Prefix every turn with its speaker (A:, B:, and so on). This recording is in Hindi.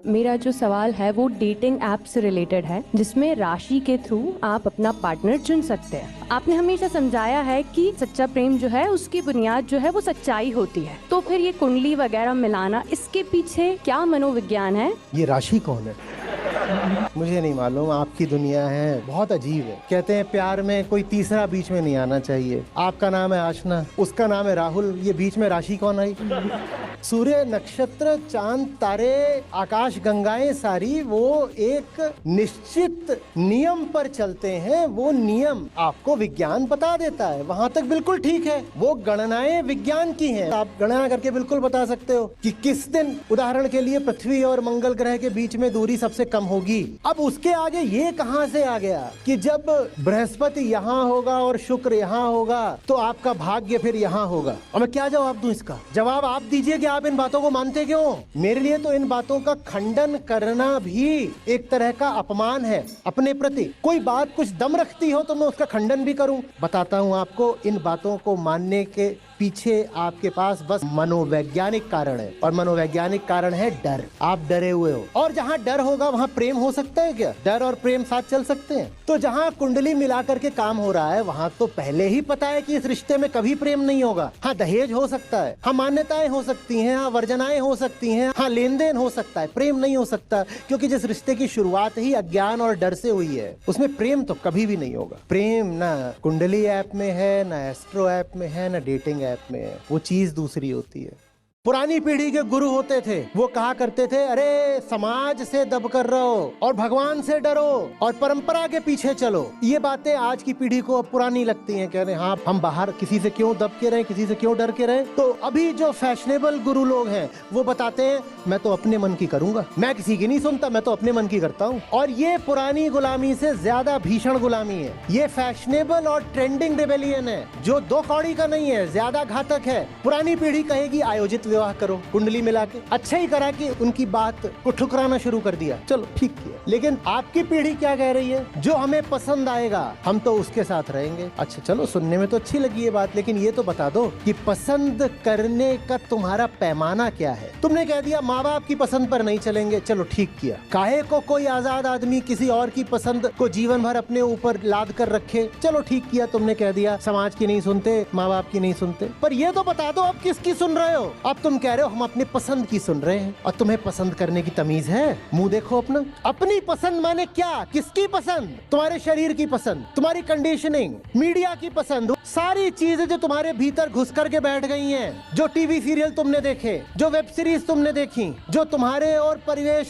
A: मेरा जो सवाल है वो डेटिंग ऐप से रिलेटेड है, जिसमें राशि के थ्रू आप अपना पार्टनर चुन सकते हैं। आपने हमेशा समझाया है कि सच्चा प्रेम जो है उसकी बुनियाद जो है वो सच्चाई होती है, तो फिर ये कुंडली वगैरह मिलाना, इसके पीछे क्या मनोविज्ञान है?
B: ये राशि कौन है? मुझे नहीं मालूम, आपकी दुनिया है, बहुत अजीब है। कहते हैं प्यार में कोई तीसरा बीच में नहीं आना चाहिए। आपका नाम है आशना, उसका नाम है राहुल, ये बीच में राशि कौन आई? सूर्य, नक्षत्र, चांद, तारे, आकाश गंगाएं सारी वो एक निश्चित नियम पर चलते हैं। वो नियम आपको विज्ञान बता देता है, वहां तक बिल्कुल ठीक है। वो गणनाएं विज्ञान की हैं, आप गणना करके बिल्कुल बता सकते हो कि किस दिन, उदाहरण के लिए, पृथ्वी और मंगल ग्रह के बीच में दूरी सबसे कम होगी। अब उसके आगे ये कहां से आ गया कि जब बृहस्पति यहाँ होगा और शुक्र यहाँ होगा तो आपका भाग्य फिर यहाँ होगा? और मैं क्या जवाब दूं इसका? जवाब आप दीजिए कि आप इन बातों को मानते क्यों? मेरे लिए तो इन बातों का खंडन करना भी एक तरह का अपमान है अपने प्रति। कोई बात कुछ दम रखती हो तो मैं उसका खंडन भी करूं। बताता हूं आपको, इन बातों को मानने के पीछे आपके पास बस मनोवैज्ञानिक कारण है, और मनोवैज्ञानिक कारण है डर। आप डरे हुए हो, और जहाँ डर होगा वहाँ प्रेम हो सकता है क्या? डर और प्रेम साथ चल सकते हैं? तो जहाँ कुंडली मिला करके काम हो रहा है वहाँ तो पहले ही पता है कि इस रिश्ते में कभी प्रेम नहीं होगा। हाँ, दहेज हो सकता है, हाँ मान्यताएं हो सकती हैं, हाँ वर्जनाएं हो सकती हैं, हाँ लेन देन हो सकता है, प्रेम नहीं हो सकता, क्योंकि जिस रिश्ते की शुरुआत ही अज्ञान और डर से हुई है उसमें प्रेम तो कभी भी नहीं होगा। प्रेम ना कुंडली ऐप में है, ना एस्ट्रो ऐप में है, ना डेटिंग ऐप में है। वो चीज दूसरी होती है। पुरानी पीढ़ी के गुरु होते थे, वो कहा करते थे, अरे समाज से दब कर रहो और भगवान से डरो और परंपरा के पीछे चलो। ये बातें आज की पीढ़ी को अब पुरानी लगती हैं। कह रहे हैं हाँ, हम बाहर किसी से क्यों दब के रहें, किसी से क्यों डर के रहें। तो अभी जो फैशनेबल गुरु लोग हैं वो बताते हैं, मैं तो अपने मन की करूंगा, मैं किसी की नहीं सुनता, मैं तो अपने मन की करता हूँ। और ये पुरानी गुलामी से ज्यादा भीषण गुलामी है। ये फैशनेबल और ट्रेंडिंग रिबेलियन है जो दो कौड़ी का नहीं है, ज्यादा घातक है। पुरानी पीढ़ी कहेगी आयोजित विवाह करो, कुंडली मिला के। अच्छा ही करा कि उनकी बात को ठुकराना शुरू कर दिया, चलो ठीक किया। लेकिन आपकी पीढ़ी क्या कह रही है? जो हमें पसंद आएगा हम तो उसके साथ रहेंगे। अच्छा चलो, सुनने में तो अच्छी लगी ये बात, लेकिन ये तो बता दो कि पसंद करने का तुम्हारा पैमाना क्या है? तुमने कह दिया माँ बाप की पसंद पर नहीं चलेंगे, चलो ठीक किया। काहे को कोई आजाद आदमी किसी और की पसंद को जीवन भर अपने ऊपर लाद कर रखे? चलो ठीक किया, तुमने कह दिया समाज की नहीं सुनते, माँ बाप की नहीं सुनते। पर ये तो बता दो अब किसकी सुन रहे हो? अब तुम कह रहे हो हम अपनी पसंद की सुन रहे हैं, और तुम्हें पसंद करने की तमीज है? मुंह देखो अपना। अपनी पसंद माने क्या? किसकी पसंद? तुम्हारे शरीर की पसंद, तुम्हारी कंडीशनिंग, मीडिया की पसंद, सारी चीजें जो तुम्हारे भीतर घुस करके बैठ गई हैं। जो टीवी सीरियल तुमने देखे, जो वेब सीरीज तुमने देखी, जो तुम्हारे और परिवेश